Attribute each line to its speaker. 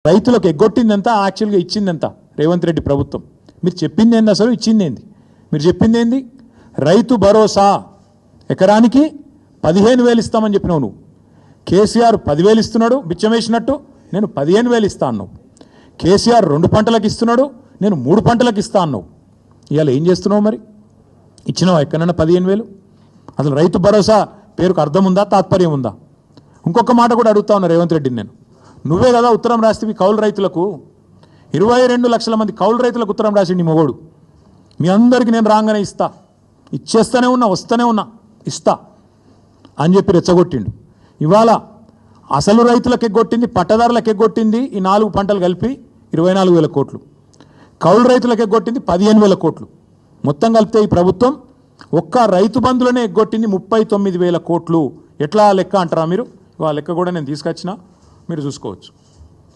Speaker 1: రైతులకు ఎగ్గొట్టిందంతా యాక్చువల్గా ఇచ్చిందంతా రేవంత్ రెడ్డి ప్రభుత్వం. మీరు చెప్పింది ఏంది, అసలు ఇచ్చింది ఏంది? మీరు చెప్పింది ఏంది? రైతు భరోసా ఎకరానికి 15,000 ఇస్తామని చెప్పినావు నువ్వు. కేసీఆర్ 10,000 ఇస్తున్నాడు బిచ్చం వేసినట్టు, నేను 15,000 ఇస్తా అన్నావు. కేసీఆర్ 2 పంటలకు ఇస్తున్నాడు, నేను 3 పంటలకు ఇస్తా అన్నావు. ఇవాళ ఏం చేస్తున్నావు మరి? ఇచ్చినావా ఎక్కడన్నా 15,000? అసలు రైతు భరోసా పేరుకు అర్థం ఉందా, తాత్పర్యం ఉందా? ఇంకొక మాట కూడా అడుగుతా ఉన్నా రేవంత్ రెడ్డిని నేను. నువ్వే కదా ఉత్తరం రాస్తే కౌలు రైతులకు 22 లక్షల మంది కౌలు రైతులకు ఉత్తరం రాసిండి మొగోడు. మీ అందరికీ నేను రాగానే ఇస్తా, ఇచ్చేస్తూనే ఉన్నా, వస్తూనే ఉన్నా, ఇస్తా అని చెప్పి రెచ్చగొట్టిండు. ఇవాళ అసలు రైతులకు ఎగ్గొట్టింది, పట్టదారులకు ఎగ్గొట్టింది ఈ 4 పంటలు కలిపి 24,000 కోట్లు, కౌలు రైతులకు ఎగ్గొట్టింది 15,000 కోట్లు. మొత్తం కలిపితే ఈ ప్రభుత్వం ఒక్క రైతు బంధులనే ఎగ్గొట్టింది 39,000 కోట్లు. ఎట్లా లెక్క అంటారా మీరు? ఇవాళ లెక్క కూడా నేను తీసుకొచ్చినా, మీరు చూసుకోవచ్చు.